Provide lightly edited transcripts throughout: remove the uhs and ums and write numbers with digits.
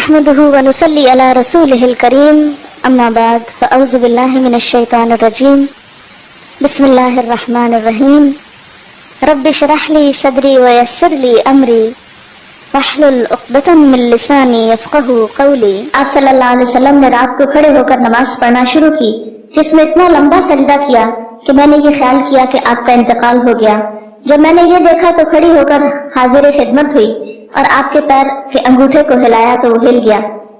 نحمده ونصلي على رسوله الكريم اما بعد فاعوذ بالله من الشيطان الرجيم بسم الله الرحمن الرحيم رب اشرح لي صدري ويسر لي امري واحلل عقدة من لساني يفقهوا قولي۔ آپ صلی اللہ علیہ وسلم نے رات کو کھڑے ہو کر نماز پڑھنا شروع کی جس میں اتنا لمبا سجدہ کیا کہ میں نے یہ خیال کیا کہ آپ کا انتقال ہو گیا۔ جب میں نے یہ دیکھا تو کھڑی ہو کر حاضر خدمت ہوئی اور آپ کے پیر کے انگوٹھے کو ہلایا تو وہ ہل گیا،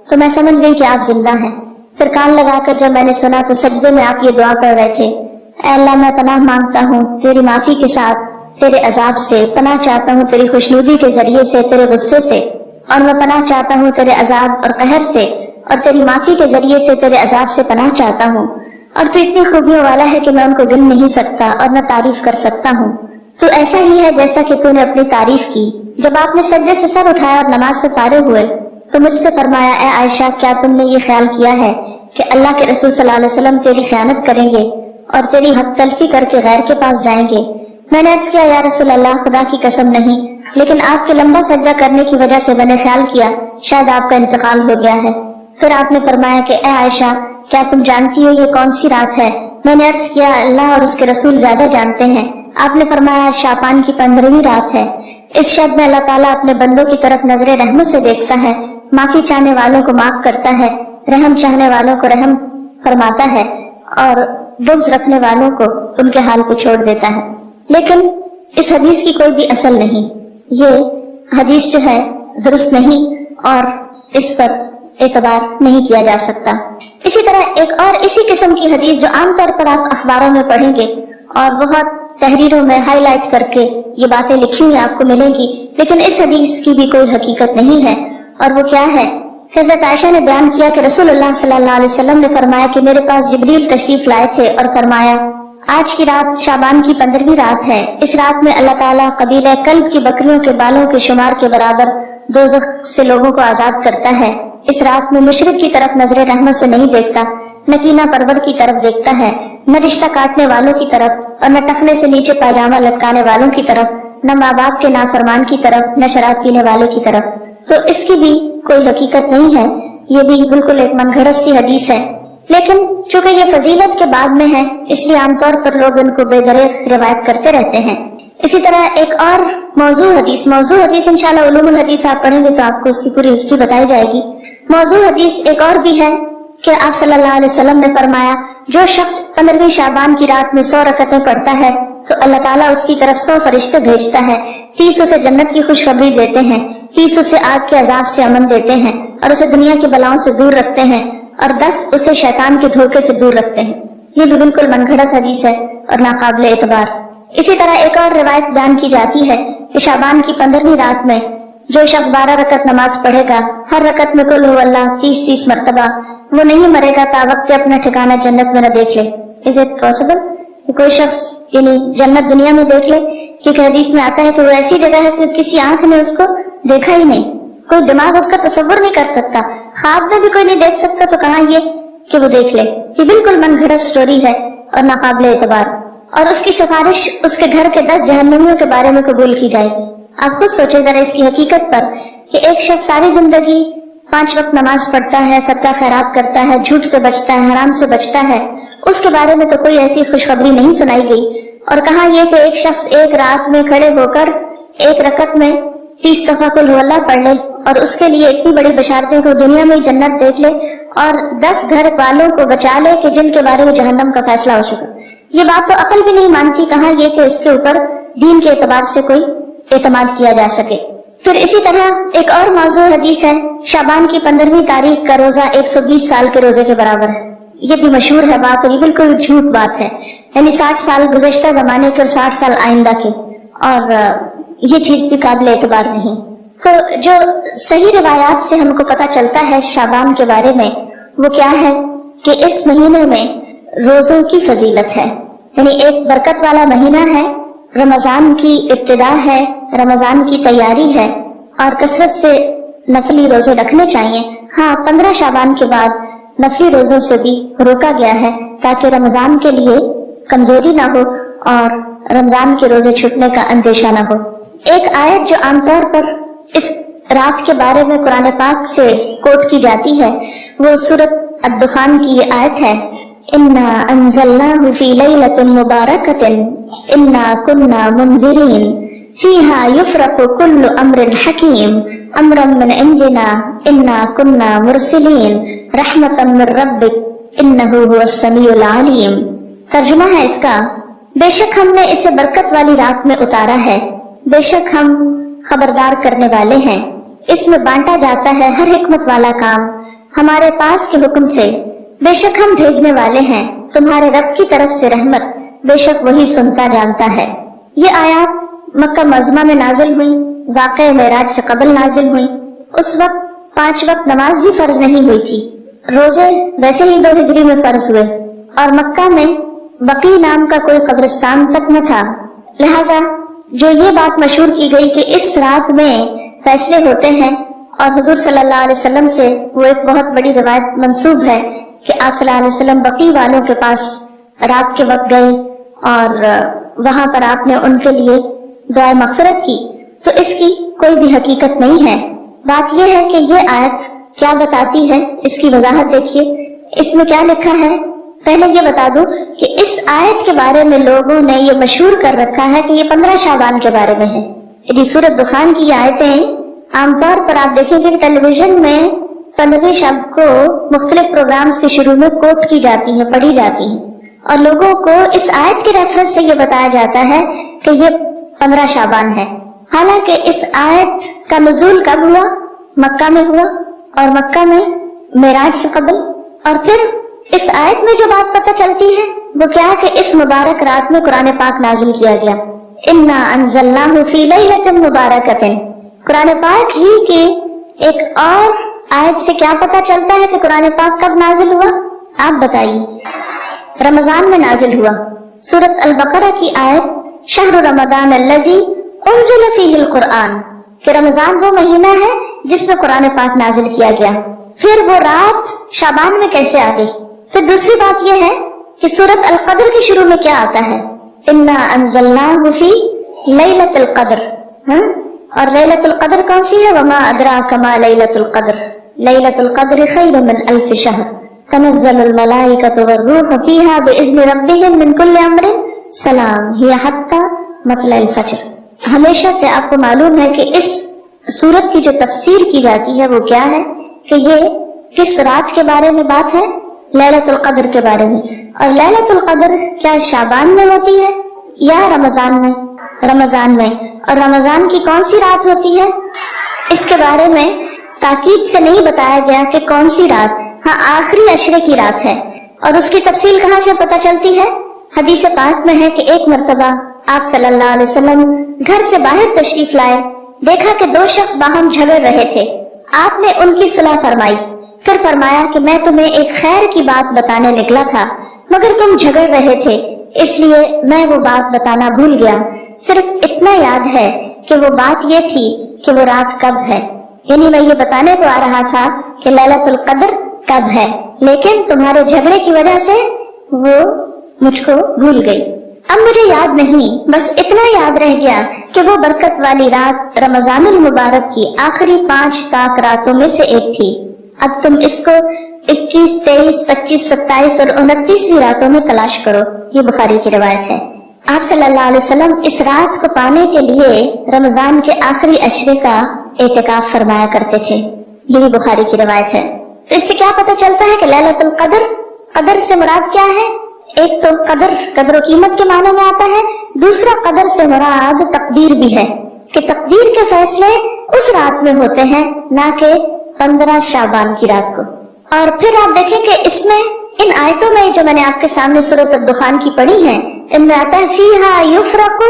تو میں سمجھ گئی کہ آپ زندہ ہیں۔ پھر کان لگا کر جب میں نے سنا تو سجدے میں آپ یہ دعا پڑھ رہے تھے، اے اللہ میں پناہ مانگتا ہوں تیری معافی کے ساتھ تیرے عذاب سے، پناہ چاہتا ہوں تیری خوشنودی کے ذریعے سے تیرے غصے سے، اور میں پناہ چاہتا ہوں تیرے عذاب اور قہر سے، اور تیری معافی کے ذریعے سے تیرے عذاب سے پناہ چاہتا ہوں۔ اور تو اتنی خوبیوں والا ہے کہ میں ان کو گن نہیں سکتا اور نہ تعریف کر سکتا ہوں۔ تو ایسا ہی ہے جیسا کہ تو نے اپنی تعریف کی۔ جب آپ نے سجدے سے سر اٹھایا اور نماز سے فارغ ہوئے تو مجھ سے فرمایا، اے عائشہ کیا تم نے یہ خیال کیا ہے کہ اللہ کے رسول صلی اللہ علیہ وسلم تیری خیانت کریں گے اور تیری حق تلفی کر کے غیر کے پاس جائیں گے؟ میں نے عرض کیا، یا رسول اللہ خدا کی قسم نہیں، لیکن آپ کے لمبا سجدہ کرنے کی وجہ سے میں نے خیال کیا شاید آپ کا انتقال ہو گیا ہے۔ پھر آپ نے فرمایا کہ اے عائشہ کیا تم جانتی ہو یہ کون سی رات ہے؟ میں نے عرض کیا، اللہ اور اس کے رسول زیادہ جانتے ہیں۔ آپ نے فرمایا شعبان کی 15ویں رات ہے۔ اس شب میں اللہ تعالیٰ اپنے بندوں کی طرف نظر رحمت سے دیکھتا ہے، معافی چاہنے والوں کو معاف کرتا ہے، رحم چاہنے والوں کو رحم فرماتا ہے، اور بغض رکھنے والوں کو ان کے حال کو چھوڑ دیتا ہے۔ لیکن اس حدیث کی کوئی بھی اصل نہیں، یہ حدیث جو ہے درست نہیں اور اس پر اعتبار نہیں کیا جا سکتا۔ اسی طرح ایک اور اسی قسم کی حدیث جو عام طور پر آپ اخباروں میں پڑھیں گے اور بہت تحریروں میں ہائی لائٹ کر کے یہ باتیں لکھی ہوئی آپ کو ملیں گی، لیکن اس حدیث کی بھی کوئی حقیقت نہیں ہے، اور وہ کیا ہے؟ حضرت عائشہ نے بیان کیا کہ رسول اللہ صلی اللہ علیہ وسلم نے فرمایا کہ میرے پاس جبریل تشریف لائے تھے اور فرمایا آج کی رات شعبان کی 15ویں رات ہے، اس رات میں اللہ تعالیٰ قبیلہ کلب کی بکریوں کے بالوں کے شمار کے برابر دوزخ سے لوگوں کو آزاد کرتا ہے۔ اس رات میں مشرک کی طرف نظر رحمت سے نہیں دیکھتا، نہ کینہ پرور کی طرف دیکھتا ہے، نہ رشتہ کاٹنے والوں کی طرف، اور نہ ٹخنے سے نیچے پاجامہ لٹکانے والوں کی طرف، نہ ماں باپ کے نافرمان کی طرف، نہ شراب پینے والے کی طرف۔ تو اس کی بھی کوئی حقیقت نہیں ہے، یہ بھی بالکل ایک من گھڑت سی حدیث ہے، لیکن چونکہ یہ فضیلت کے بعد میں ہے اس لیے عام طور پر لوگ ان کو بے دریغ روایت کرتے رہتے ہیں۔ اسی طرح ایک اور موضوع حدیث انشاءاللہ علوم الحدیث آپ پڑھیں گے تو آپ کو اس کی پوری ہسٹری بتائی جائے گی۔ موضوع حدیث ایک اور بھی ہے کہ آپ صلی اللہ علیہ وسلم نے فرمایا جو شخص 15ویں شعبان کی رات میں 100 رکعتیں پڑھتا ہے تو اللہ تعالیٰ اس کی طرف 100 فرشتے بھیجتا ہے، 30 اسے جنت کی خوشخبری دیتے ہیں، 30 اسے آگ کے عذاب سے امن دیتے ہیں اور اسے دنیا کی بلاؤں سے دور رکھتے ہیں، اور 10 اسے شیطان کے دھوکے سے دور رکھتے ہیں۔ یہ بھی بالکل من گھڑت حدیث ہے اور ناقابل اعتبار۔ اسی طرح ایک اور روایت بیان کی جاتی ہے کہ شعبان کی 15ویں رات میں جو شخص 12 رکعت نماز پڑھے گا، ہر رکعت میں قل هو اللہ 30 مرتبہ، وہ نہیں مرے گا تا وقت اپنا ٹھکانہ جنت میں نہ دیکھ لے۔ Is it possible کہ کوئی شخص یعنی جنت دنیا میں دیکھ لے؟ کیونکہ حدیث میں آتا ہے کہ وہ ایسی جگہ ہے کہ کسی آنکھ نے اس کو دیکھا ہی نہیں، کوئی دماغ اس کا تصور نہیں کر سکتا، خواب میں بھی کوئی نہیں دیکھ سکتا، تو کہاں یہ کہ وہ دیکھ لے۔ یہ بالکل من گھڑت سٹوری ہے اور ناقابل اعتبار، اور اس کی سفارش اس کے گھر کے 10 جہنمیوں کے بارے میں قبول کی جائے گی۔ آپ خود سوچیں ذرا اس کی حقیقت پر کہ ایک شخص ساری زندگی 5 وقت نماز پڑھتا ہے، صدقہ خیرات کرتا ہے، جھوٹ سے بچتا ہے، حرام سے بچتا ہے، اس کے بارے میں تو کوئی ایسی خوشخبری نہیں سنائی گئی، اور کہاں یہ کہ ایک شخص ایک رات میں کھڑے ہو کر ایک رکعت میں 30 دفعہ قل هو اللہ پڑھ لے اور اس کے لیے اتنی بڑی بشارتیں کو دنیا میں جنت دیکھ لے اور 10 گھر والوں کو بچا لے کہ جن کے بارے میں جہنم کا فیصلہ ہو چکا۔ یہ بات تو عقل بھی نہیں مانتی، کہاں یہ کہ اس کے اوپر دین کے اعتبار سے کوئی اعتماد کیا جا سکے۔ پھر اسی طرح ایک اور موضوع حدیث ہے، شعبان کی 15ویں تاریخ کا روزہ 120 سال کے روزے کے برابر ہے۔ یہ بھی مشہور ہے بات، اور یہ بالکل جھوٹ بات ہے، یعنی 60 سال گزشتہ زمانے کے اور 60 سال آئندہ کے، اور یہ چیز بھی قابل اعتبار نہیں۔ تو جو صحیح روایات سے ہم کو پتہ چلتا ہے شعبان کے بارے میں وہ کیا ہے کہ اس مہینے میں روزوں کی فضیلت ہے، یعنی ایک برکت والا مہینہ ہے، رمضان کی ابتدا ہے، رمضان کی تیاری ہے، اور کثرت سے نفلی روزے رکھنے چاہیے۔ ہاں 15 شعبان کے بعد نفلی روزوں سے بھی روکا گیا ہے تاکہ رمضان کے لیے کمزوری نہ ہو اور رمضان کے روزے چھوٹنے کا اندیشہ نہ ہو۔ ایک آیت جو عام طور پر اس رات کے بارے میں قرآن پاک سے کوٹ کی جاتی ہے وہ سورۃ الدخان کی یہ آیت ہے، انا انزلناہ فی لیلۃ مبارکۃ انا کنا منذرین فیہا یفرق کل امر حکیم امرا من عندنا انا کنا مرسلین رحمتا من ربک انہ هو السمیع العلیم۔ ترجمہ ہے اس کا، بے شک ہم نے اسے برکت والی رات میں اتارا ہے، بے شک ہم خبردار کرنے والے ہیں، اس میں بانٹا جاتا ہے ہر حکمت والا کام ہمارے پاس کے حکم سے، بے شک ہم بھیجنے والے ہیں تمہارے رب کی طرف سے رحمت، بے شک وہی سنتا جانتا ہے۔ یہ آیات مکہ معظمہ میں نازل ہوئی، واقعہ معراج سے قبل نازل ہوئی۔ اس وقت 5 وقت نماز بھی فرض نہیں ہوئی تھی، روزے ویسے ہی 2 ہجری میں فرض ہوئے، اور مکہ میں بقی نام کا کوئی قبرستان تک نہ تھا، لہذا جو یہ بات مشہور کی گئی کہ اس رات میں فیصلے ہوتے ہیں، اور حضور صلی اللہ علیہ وسلم سے وہ ایک بہت بڑی روایت منسوب ہے کہ آپ صلی اللہ علیہ وسلم بقی والوں کے پاس رات کے وقت گئے اور وہاں پر آپ نے ان کے لیے دعا مغفرت کی، تو اس کی کوئی بھی حقیقت نہیں ہے۔ بات یہ ہے کہ یہ آیت کیا بتاتی ہے، اس کی وضاحت دیکھیے، اس میں کیا لکھا ہے۔ پہلے یہ بتا دوں کہ اس آیت کے بارے میں لوگوں نے یہ مشہور کر رکھا ہے کہ یہ 15 شعبان کے بارے میں ہے۔ یہ سورۃ دخان کی آیتیں عام طور پر آپ دیکھیں گے ٹیلی ویژن میں 15 شب کو مختلف پروگرامز کے شروع میں کوٹ کی جاتی ہیں، پڑھی جاتی ہیں، اور لوگوں کو اس آیت کے ریفرنس سے یہ بتایا جاتا ہے کہ یہ 15 شعبان ہے، حالانکہ اس آیت کا نزول کب ہوا؟ مکہ میں ہوا، اور مکہ میں معراج سے قبل۔ اور پھر اس آیت میں جو بات پتہ چلتی ہے وہ کیا کہ اس مبارک رات میں قرآن پاک نازل کیا گیا، انا انزلناہ فی لیلۃ مبارکۃ۔ قرآن پاک ہی کی ایک اور آیت سے کیا پتہ چلتا ہے کہ قرآن پاک کب نازل ہوا؟ آپ بتائیے۔ رمضان میں نازل ہوا۔ سورۃ البقرہ کی آیت شہر رمضان الذی انزل فیہ القرآن، کہ رمضان وہ مہینہ ہے جس میں قرآن پاک نازل کیا گیا۔ پھر وہ رات شعبان میں کیسے آ گئی؟ پھر دوسری بات یہ ہے کہ سورۃ القدر کے شروع میں کیا آتا ہے؟ انا انزلناہ فی لیلۃ القدر، اور لیلۃ القدر کون سی ہے؟ وما ادراک ما لیلۃ القدر، لیلۃ القدر خیر من الف شہر تنزل الملائکۃ والروح فیہا باذن ربہم من کل امر سلام ہی حتی مطلع الفجر۔ ہمیشہ سے آپ کو معلوم ہے کہ اس سورت کی جو تفسیر کی جاتی ہے وہ کیا ہے کہ یہ کس رات کے بارے میں بات ہے؟ لیلۃ القدر کے بارے میں۔ اور لیلۃ القدر کیا شعبان میں ہوتی ہے یا رمضان میں؟ رمضان میں۔ اور رمضان کی کون سی رات ہوتی ہے؟ اس کے بارے میں تاکید سے نہیں بتایا گیا کہ کون سی رات، ہاں آخری عشرے کی رات ہے۔ اور اس کی تفصیل کہاں سے پتہ چلتی ہے؟ حدیث پاک میں ہے کہ ایک مرتبہ آپ صلی اللہ علیہ وسلم گھر سے باہر تشریف لائے، دیکھا کہ 2 شخص باہم جھگڑ رہے تھے، آپ نے ان کی صلح فرمائی، پھر فرمایا کہ میں تمہیں ایک خیر کی بات بتانے نکلا تھا مگر تم جھگڑ رہے تھے، اس لیے میں وہ بات بتانا بھول گیا، صرف اتنا یاد ہے کہ وہ بات یہ تھی کہ وہ رات کب ہے، یعنی میں یہ بتانے کو آ رہا تھا کہ لیلۃ القدر کب ہے، لیکن تمہارے جھگڑے کی وجہ سے وہ مجھ کو بھول گئی، اب مجھے یاد نہیں، بس اتنا یاد رہ گیا کہ وہ برکت والی رات رمضان المبارک کی آخری 5 طاق راتوں میں سے ایک تھی۔ اب تم اس کو 21، 23، 25، 27 اور 29ویں راتوں میں تلاش کرو، یہ بخاری کی روایت ہے۔ آپ صلی اللہ علیہ وسلم اس رات کو پانے کے لیے رمضان کے آخری عشرے کا اعتکاف فرمایا کرتے تھے، یہ بھی بخاری کی روایت ہے۔ تو اس سے کیا پتہ چلتا ہے کہ لیلۃ القدر، قدر سے مراد کیا ہے؟ ایک تو قدر و قیمت کے معنی میں آتا ہے، دوسرا قدر سے مراد تقدیر بھی ہے کہ تقدیر کے فیصلے اس رات میں ہوتے ہیں، نہ کہ 15 شعبان کی رات کو۔ اور پھر آپ دیکھیں کہ اس میں ان آیتوں میں جو میں نے آپ کے سامنے سورۃ الدخان کی پڑھی ہیں، ان میں آتا ہے فیہا یفرق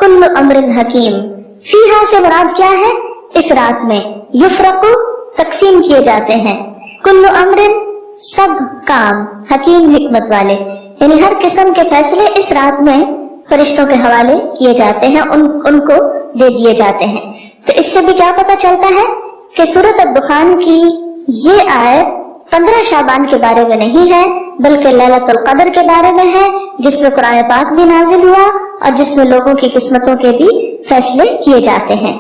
کل امر حکیم۔ فیہا سے مراد کیا ہے؟ اس رات میں یفرق تقسیم کیے جاتے ہیں، کل امر سب کام، حکیم حکمت والے، یعنی ہر قسم کے فیصلے اس رات میں فرشتوں کے حوالے کیے جاتے ہیں، ان کو دے دیے جاتے ہیں۔ تو اس سے بھی کیا پتہ چلتا ہے کہ سورۃ الدخان کی یہ آیت 15 شعبان کے بارے میں نہیں ہے بلکہ لیلۃ القدر کے بارے میں ہے، جس میں قرآن پاک بھی نازل ہوا اور جس میں لوگوں کی قسمتوں کے بھی فیصلے کیے جاتے ہیں۔